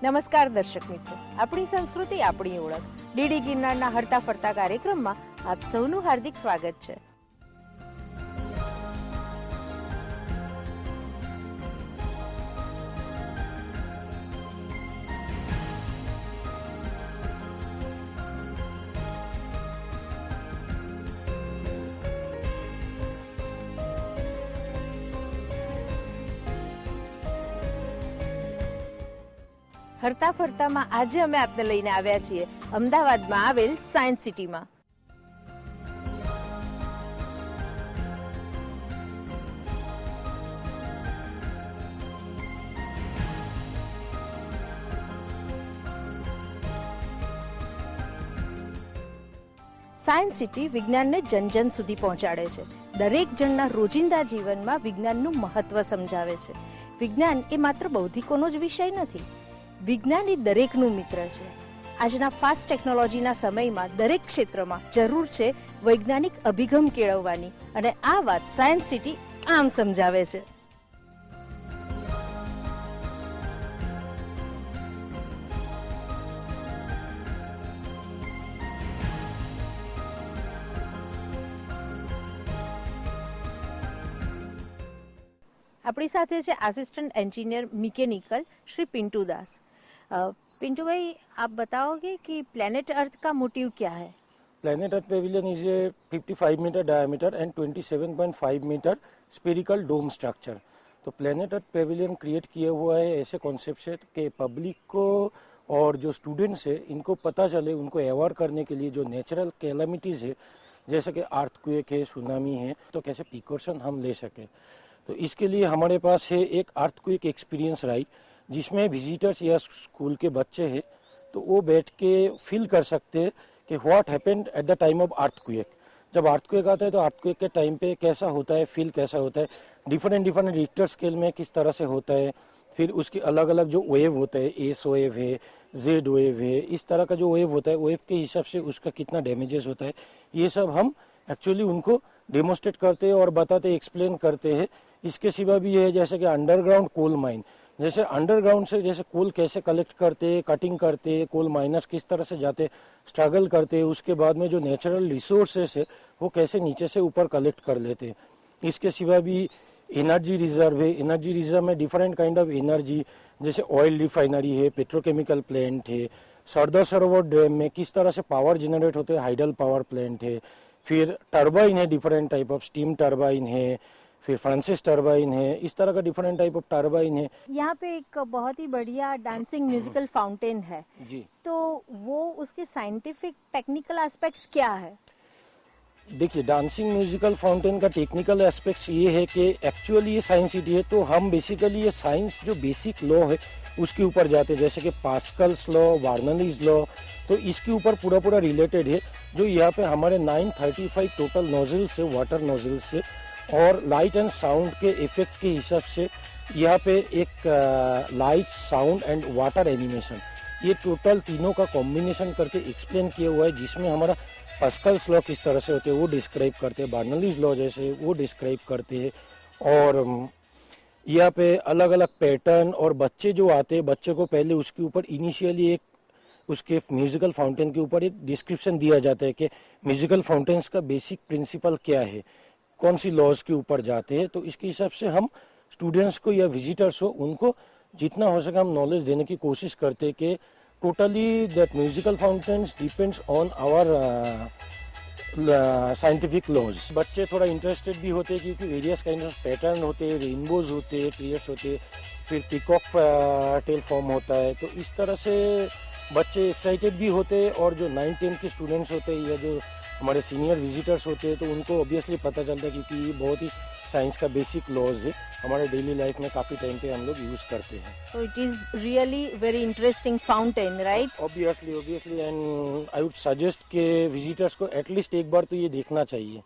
નમસ્કાર દર્શક મિત્રો, આપણી સંસ્કૃતિ આપણી ઓળખ ડીડી ગિરનારના હરતા ફરતા કાર્યક્રમમાં આપ સૌનું હાર્દિક સ્વાગત છે. હરતા ફરતામાં આજે અમે આપને લઈને આવ્યા છીએ અમદાવાદમાં આવેલ સાયન્સ સિટીમાં. સાયન્સ સિટી વિજ્ઞાનને જન જન સુધી પહોંચાડે છે. દરેક જણના રોજિંદા જીવનમાં વિજ્ઞાનનું મહત્વ સમજાવે છે. વિજ્ઞાન એ માત્ર બૌદ્ધિકોનો જ વિષય નથી. વિજ્ઞાન એ દરેકનું મિત્ર છે. આજના ફાસ્ટ ટેકનોલોજીના સમયમાં દરેક ક્ષેત્રમાં જરૂર છે વૈજ્ઞાનિક અભિગમ કેળવવાની, અને આ વાત સાયન્સ સિટી આમ સમજાવે છે. આપણી સાથે છે assistant engineer mechanical Shri Pintu Das. Pintu भाई, आप बताओगे कि प्लेनेट अर्थ का मोटिव क्या है? Planet Earth pavilion is a 55 metre diameter and 27.5 metre spherical dome structure. तो प्लेनेट अर्थ पेविलियन क्रिएट किया हुआ है ऐसे कॉन्सेप्ट से कि पब्लिक को और जो स्टूडेंट्स है इनको पता चले, उनको अवेयर करने के लिए जो नेचुरल कैलामिटीज़ है जैसे कि अर्थक्वेक है, सुनामी है, तो कैसे प्रिकॉशन हम ले सकें. तो इसके लिए हमारे पास है एक अर्थक्वेक एक्सपीरियंस राइड, जिसमें विजिटर्स या स्कूल के बच्चे हैं तो वो बैठ के फील कर सकते हैं कि what happened at the time of earthquake. जब अर्थक्वेक आता है तो अर्थक्वेक के टाइम पे कैसा होता है, फील कैसा होता है, डिफरेंट रिक्टर स्केल में किस तरह से होता है, फिर उसके अलग अलग जो वेव होता है, एस वेव है, जेड वेव है, इस तरह का जो वेव होता है, वेव के हिसाब से उसका कितना डैमेजेस होता है, ये सब हम एक्चुअली उनको डेमोस्ट्रेट करते हैं और बताते, एक्सप्लेन करते हैं. इसके सिवा भी है जैसे कि अंडरग्राउंड कोल माइन, जैसे अंडरग्राउंड से जैसे कोल कैसे कलेक्ट करते, कटिंग करते, कोल माइनर्स किस तरह से जाते, स्ट्रगल करते, उसके बाद में जो नेचुरल रिसोर्सेस है वो कैसे नीचे से ऊपर कलेक्ट कर लेते हैं. इसके सिवा भी एनर्जी रिजर्व है. एनर्जी रिजर्व में डिफरेंट काइंड ऑफ एनर्जी, जैसे ऑयल रिफाइनरी है, पेट्रोकेमिकल प्लांट है, सरदार सरोवर डैम में किस तरह से पावर जनरेट होते हैं, हाइडल पावर प्लांट है, फिर टर्बाइन है, different type of steam turbine है, फिर फ्रांसिस टर्बाइन है, इस तरह का डिफरेंट टाइप ऑफ टर्बाइन है. यहाँ पे एक बहुत ही बढ़िया डांसिंग म्यूजिकल फाउंटेन है जी. तो वो उसके साइंटिफिक टेक्निकल एस्पेक्ट्स क्या है? देखिए, डांसिंग म्यूजिकल फाउंटेन का टेक्निकल एस्पेक्ट्स ये है कि एक्चुअली ये साइंस सिटी है तो हम बेसिकली ये साइंस जो बेसिक लॉ है उसके ऊपर जाते हैं, जैसे कि पास्कल्स लॉ, बर्नौलीज लॉ, तो इसके ऊपर पूरा रिलेटेड है. जो यहाँ पे हमारे 935 टोटल नोजल्स है, वाटर नोजल्स से, और लाइट एंड साउंड के इफेक्ट के हिसाब से यहाँ पे एक light, sound and water animation, ये टोटल तीनों का कॉम्बिनेशन करके एक्सप्लेन किया हुआ है, जिसमें हमारा पास्कल्स लॉ किस तरह से होते हैं वो डिस्क्राइब करते हैं, बर्नौलीज लॉ जैसे वो डिस्क्राइब करते हैं, और यहाँ पे अलग अलग पैटर्न, और बच्चे जो आते हैं बच्चे को पहले उसके ऊपर इनिशियली एक उसके म्यूजिकल फाउंटेन के ऊपर एक डिस्क्रिप्शन दिया जाता है कि म्यूजिकल फाउंटेन्स का बेसिक प्रिंसिपल क्या है, कौन सी लॉज के ऊपर जाते हैं. तो इसके हिसाब से हम स्टूडेंट्स को या विजिटर्स हो उनको जितना हो सके हम नॉलेज देने की कोशिश करते हैं कि totally that musical fountains depends on our scientific laws. बच्चे थोड़ा इंटरेस्टेड भी होते हैं क्योंकि वेरियस काइंड ऑफ पैटर्न होते हैं, रेनबोज होते हैं, ट्रियर्स होते हैं, फिर पिकॉक टेल फॉर्म होता है. तो इस तरह से बच्चे एक्साइटेड भी होते हैं, और जो 9-10 के स्टूडेंट्स होते हैं या जो हमारे सीनियर विजिटर्स होते हैं तो उनको ऑब्वियसली पता चलता है क्योंकि ये बहुत ही साइंस का बेसिक लॉज है, हमारे डेली लाइफ में काफ़ी टाइम पे हम लोग यूज़ करते हैं. So it is really very interesting fountain, right? Obviously and I would suggest के विजिटर्स को एटलीस्ट एक बार तो ये देखना चाहिए.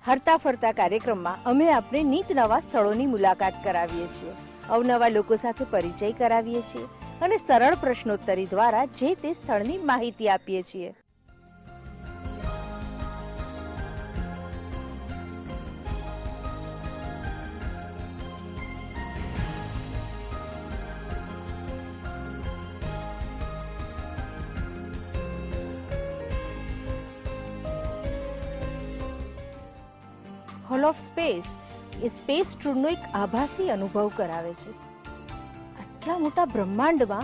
હરતા ફરતા કાર્યક્રમમાં અમે આપણે નીત નવા સ્થળોની મુલાકાત કરાવીએ છીએ, અવનવા લોકો સાથે પરિચય કરાવીએ છીએ અને સરળ પ્રશ્નોત્તરી દ્વારા જે તે સ્થળની માહિતી આપીએ છીએ. હોલ ઓફ સ્પેસ એ સ્પેસ ટૂરનો એક આભાસી અનુભવ કરાવે છે. આટલા મોટા બ્રહ્માંડમાં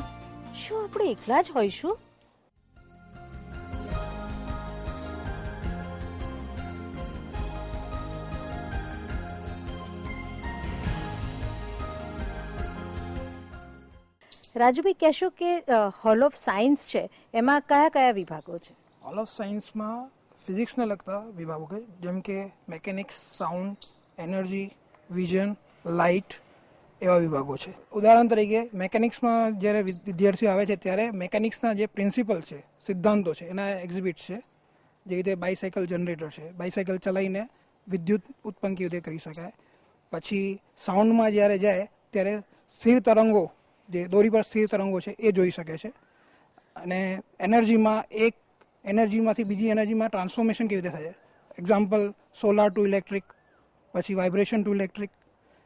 શું આપણે એકલા જ હોઈશું? રાજુભાઈ, કહેશો કે હોલ ઓફ સાયન્સ છે એમાં કયા કયા વિભાગો છે? હોલ ઓફ સાયન્સમાં ફિઝિક્સને લગતા વિભાગો છે, જેમ કે mechanics, sound, energy, vision, light એવા વિભાગો છે. ઉદાહરણ તરીકે મેકેનિક્સમાં જ્યારે વિદ્યાર્થીઓ આવે છે ત્યારે મેકેનિક્સના જે પ્રિન્સિપલ છે, સિદ્ધાંતો છે, એના એક્ઝિબિટ છે. જે રીતે બાયસાયકલ જનરેટર છે, બાયસાયકલ ચલાવીને વિદ્યુત ઉત્પન્ન કેવી રીતે કરી શકાય. પછી સાઉન્ડમાં જ્યારે જાય ત્યારે સ્થિર તરંગો, જે દોરી પર સ્થિર તરંગો છે એ જોઈ શકે છે. અને એનર્જીમાં એક એનર્જીમાંથી બીજી એનર્જીમાં ટ્રાન્સફોર્મેશન કેવી રીતે થાય છે. એક્ઝામ્પલ સોલાર ટુ ઇલેક્ટ્રિક, પછી vibration to electric,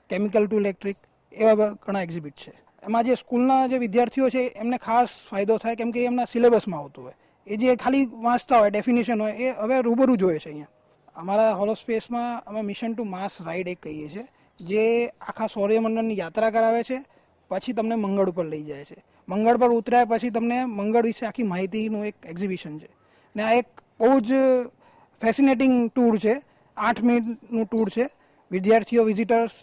chemical to electric, એવા ઘણા એક્ઝિબિટ છે. એમાં જે સ્કૂલના જે વિદ્યાર્થીઓ છે એમને ખાસ ફાયદો થાય, કેમ કે એમના સિલેબસમાં આવતું હોય. એ જે ખાલી વાંચતા હોય, ડેફિનેશન હોય, એ હવે રૂબરૂ જોઈએ છે અહીંયા. અમારા હોલ ઓફ સ્પેસમાં અમે મિશન ટુ માર્સ રાઇડ એક કહીએ છીએ, જે આખા સૌર્યમંડળની યાત્રા કરાવે છે. પછી તમને મંગળ ઉપર લઈ જાય છે. મંગળ પર ઉતર્યા પછી તમને મંગળ વિશે આખી માહિતીનું એક એક્ઝિબિશન છે. ને આ એક બહુ જ ફેસિનેટિંગ ટૂર છે. 8 મિનિટનું ટૂર છે. વિદ્યાર્થીઓ, વિઝિટર્સ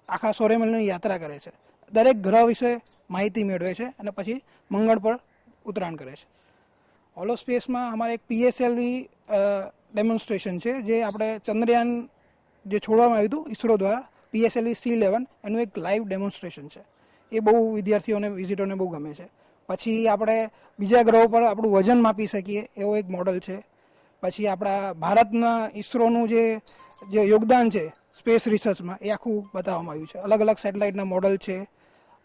આખા સૌર્યમંડળની યાત્રા કરે છે. દરેક ગ્રહ વિશે માહિતી મેળવે છે અને પછી મંગળ પર ઉતરાણ કરે છે. હોલ ઓફ સ્પેસમાં અમારે એક PSLV ડેમોન્સ્ટ્રેશન છે, જે આપણે ચંદ્રયાન જે છોડવામાં આવ્યું હતું ઇસરો દ્વારા, PSLV C11, એનું એક લાઈવ ડેમોન્સ્ટ્રેશન છે. એ બહુ વિદ્યાર્થીઓને, વિઝિટરને બહુ ગમે છે. પછી આપણે બીજા ગ્રહો પર આપણું વજન માપી શકીએ એવો એક મોડલ છે. પછી આપણા ભારતના ઇસરોનું જે યોગદાન છે સ્પેસ રિસર્ચમાં, એ આખું બતાવવામાં આવ્યું છે. અલગ અલગ સેટેલાઇટના મોડલ છે.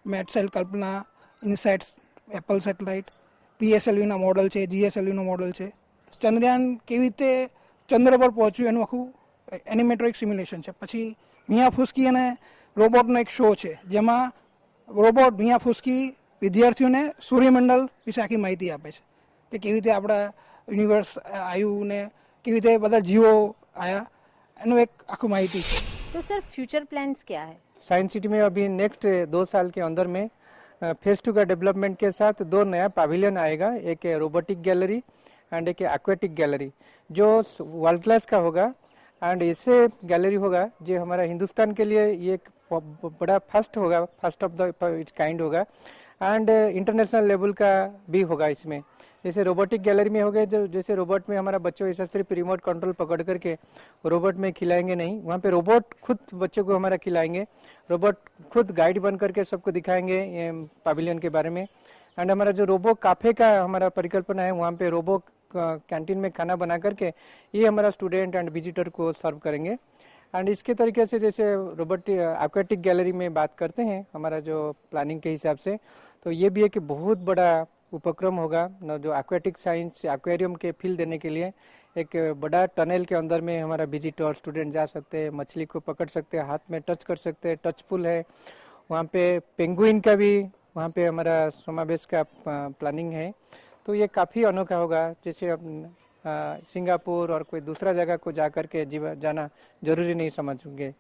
મેટસેલ, કલ્પના, ઇનસેટ્સ, એપલ સેટેલાઇટ, PSLVના મોડલ છે, GSLVનું મોડલ છે. ચંદ્રયાન કેવી રીતે ચંદ્ર પર પહોંચ્યું એનું આખું એનિમેટ્રોનિક સિમ્યુલેશન છે. પછી મિયા ફુસ્કી અને રોબોટનો એક શો છે, જેમાં રોબોટ મિયા ફુસ્કી વિદ્યાર્થીઓને સૂર્યમંડળ વિશે આખી માહિતી આપે છે, કે કેવી રીતે આપણા યુનિવર્સ આવ્યું ને કેવી રીતે બધા જીવો આવ્યા, એનું એક આખું માહિતી છે. तो सर फ्यूचर प्लान्स क्या है? साइंस सिटी में अभी नेक्स्ट 2 साल के अंदर में फेज 2 का डेवलपमेंट के साथ 2 नया पैविलियन आएगा. एक रोबोटिक गैलरी एंड एक एक्वेटिक गैलरी, जो वर्ल्ड क्लास का होगा. एंड इससे गैलरी होगा जो हमारा हिंदुस्तान के लिए ये एक बड़ा फर्स्ट होगा, first of the it's kind होगा. एंड इंटरनेशनल लेवल का भी होगा इसमें. जैसे रोबोटिक गैलरी में हो गए, जो जैसे रोबोट में हमारा बच्चों ऐसा सिर्फ रिमोट कंट्रोल पकड़ करके रोबोट में खिलाएंगे नहीं, वहाँ पे रोबोट खुद बच्चों को हमारा खिलाएंगे. रोबोट खुद गाइड बन करके सबको दिखाएंगे ये पैविलियन के बारे में. एंड हमारा जो रोबो काफे का हमारा परिकल्पना है, वहाँ पे रोबो कैंटीन में खाना बना करके ये हमारा स्टूडेंट एंड विजिटर को सर्व करेंगे. एंड इसके तरीके से जैसे रोबोटिक एक्वेटिक गैलरी में बात करते हैं हमारा जो प्लानिंग के हिसाब से, तो ये भी एक बहुत बड़ा उपक्रम होगा न, जो एक्वेटिक साइंस एक्वेरियम के फील देने के लिए एक बड़ा टनल के अंदर में हमारा विजिटर स्टूडेंट जा सकते हैं, मछली को पकड़ सकते हैं, हाथ में टच कर सकते हैं, टच पुल है वहाँ पे. पेंगुइन का भी वहाँ पे हमारा समावेश का प्लानिंग है. तो ये काफ़ी अनोखा होगा. जैसे अब सिंगापुर और कोई दूसरा जगह को जा कर के जाना जरूरी नहीं समझेंगे.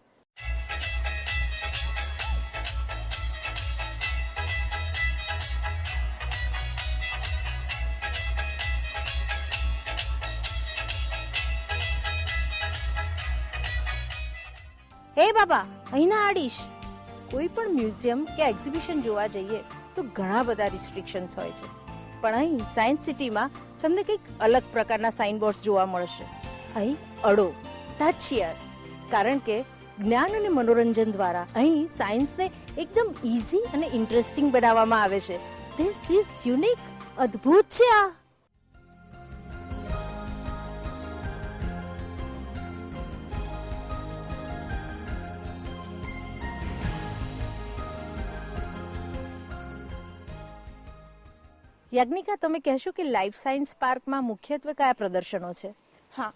હે બાબા, અહીંના આડીશ. કોઈ પણ મ્યુઝિયમ કે એક્ઝિબિશન જોવા જઈએ તો ઘણા બધા રિસ્ટ્રિક્શન્સ હોય છે, પણ અહીં સાયન્સ સિટીમાં તમને કંઈક અલગ પ્રકારના સાઇનબોર્ડ્સ જોવા મળશે. અહીં અડો, ટચ હિયર, કારણ કે જ્ઞાન અને મનોરંજન દ્વારા અહીં સાયન્સને એકદમ ઇઝી અને ઇન્ટરેસ્ટિંગ બનાવવામાં આવે છે. ધીસ ઇઝ યુનિક, અદ્ભુત છે આ. યજ્ઞિકા, તમે કહેશો કે લાઈફ સાયન્સ પાર્કમાં મુખ્યત્વે કયા પ્રદર્શનો છે? હા,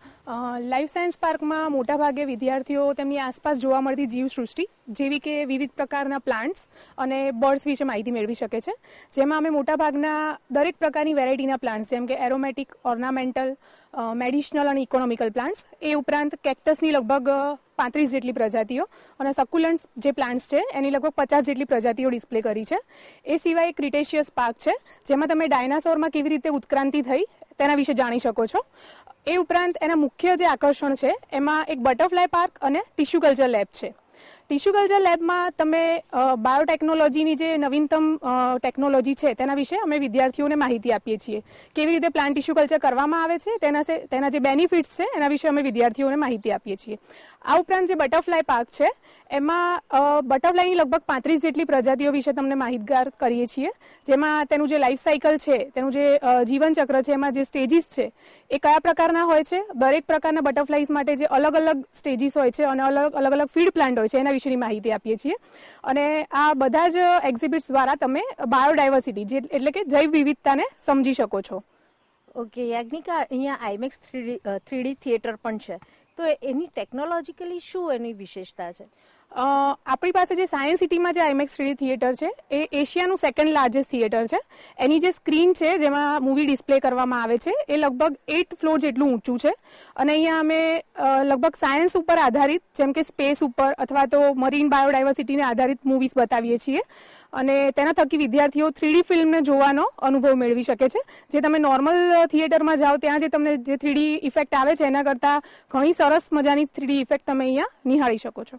લાઈફ સાયન્સ પાર્કમાં મોટાભાગે વિદ્યાર્થીઓ તેમની આસપાસ જોવા મળતી જીવસૃષ્ટિ જેવી કે વિવિધ પ્રકારના પ્લાન્ટ્સ અને બર્ડ્સ વિશે માહિતી મેળવી શકે છે. જેમાં અમે મોટાભાગના દરેક પ્રકારની વેરાયટીના પ્લાન્ટ્સ જેમ કે એરોમેટિક, ઓર્નામેન્ટલ, મેડિસિનલ અને ઇકોનોમિકલ પ્લાન્ટ્સ, એ ઉપરાંત કેક્ટસની લગભગ 35 જેટલી પ્રજાતિઓ અને સક્યુલન્ટ્સ જે પ્લાન્ટ્સ છે એની લગભગ 50 જેટલી પ્રજાતિઓ ડિસ્પ્લે કરી છે. એ સિવાય ક્રિટેશિયસ પાર્ક છે જેમાં તમે ડાયનાસોરમાં કેવી રીતે ઉત્ક્રાંતિ થઈ તેના વિશે જાણી શકો છો. એ ઉપરાંત એના મુખ્ય જે આકર્ષણ છે એમાં એક બટરફ્લાય પાર્ક અને ટિશ્યુ કલ્ચર લેબ છે. ટિશ્યુ કલ્ચર લેબમાં તમે બાયોટેકનોલોજીની જે નવીનતમ ટેકનોલોજી છે તેના વિશે અમે વિદ્યાર્થીઓને માહિતી આપીએ છીએ. કેવી રીતે પ્લાન્ટ ટિશ્યુ કલ્ચર કરવામાં આવે છે તેના જે બેનિફિટ્સ છે એના વિશે અમે વિદ્યાર્થીઓને માહિતી આપીએ છીએ. આ ઉપરાંત જે બટરફ્લાય પાર્ક છે એમાં બટરફ્લાયની લગભગ 35 જેટલી પ્રજાતિઓ વિશે તમને માહિતગાર કરીએ છીએ. જેમાં તેનું જે લાઈફ સાયકલ છે, તેનું જે જીવનચક્ર છે, એમાં જે સ્ટેજીસ છે એ કયા પ્રકારના હોય છે, દરેક પ્રકારના બટરફ્લાઈઝ માટે જે અલગ અલગ સ્ટેજીસ હોય છે અને અલગ અલગ ફીડ પ્લાન્ટ હોય છે એના વિશેની માહિતી આપીએ છીએ. અને આ બધા જ એક્ઝિબિટ્સ દ્વારા તમે બાયોડાયવર્સિટી એટલે કે જૈવ વિવિધતાને સમજી શકો છો. ઓકે યાજ્ઞિકા, અહીંયા આઈમેક્સ 3D થિયેટર પણ છે, તો એની ટેકનોલોજીકલી શું એની વિશેષતા છે? આપણી પાસે જે સાયન્સ સિટીમાં જે આઈમેક્સ 3D થિયેટર છે એ એશિયાનું સેકન્ડ લાર્જેસ્ટ થિયેટર છે. એની જે સ્ક્રીન છે જેમાં મૂવી ડિસ્પ્લે કરવામાં આવે છે એ લગભગ 8 ફ્લોર જેટલું ઊંચું છે. અને અહીંયા અમે લગભગ સાયન્સ ઉપર આધારિત જેમ કે સ્પેસ ઉપર અથવા તો મરીન બાયોડાયવર્સિટીને આધારિત મૂવીઝ બતાવીએ છીએ. અને તેના થકી વિદ્યાર્થીઓ 3D ફિલ્મને જોવાનો અનુભવ મેળવી શકે છે. જે તમે નોર્મલ થિયેટરમાં જાઓ ત્યાં જે તમને જે 3D ઇફેક્ટ આવે છે એના કરતાં ઘણી સરસ મજાની 3D ઇફેક્ટ તમે અહીંયા નિહાળી શકો છો.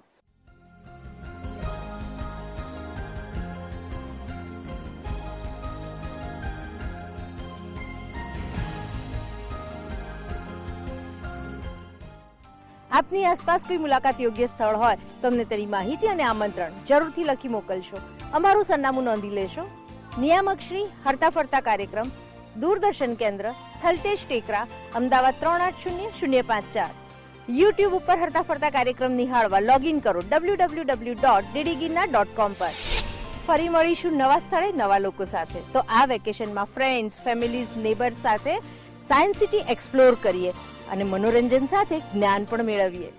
આપની આસપાસ કોઈ મુલાકાત યોગ્ય સ્થળ હોય તો અમને તેની માહિતી અને આમંત્રણ જરૂરથી લખી મોકલશો. અમારું સરનામું નોંધી લેશો. નિયામક શ્રી હરતા ફરતા કાર્યક્રમ, દૂરદર્શન કેન્દ્ર, થલતેજ ટેકરા, અમદાવાદ 380054. યુટ્યુબ ઉપર હરતા ફરતા કાર્યક્રમ નિહાળવા લોગિન કરો www.ddgirnar.com પર. ફરી મળીશું નવા સ્થળે નવા લોકો સાથે. તો આ વેકેશનમાં ફ્રેન્ડ્સ, ફેમિલીઝ, નેબર્સ સાથે સાયન્સ સિટી એક્સપ્લોર કરીએ અને મનોરંજન સાથે જ્ઞાન પણ મેળવીએ.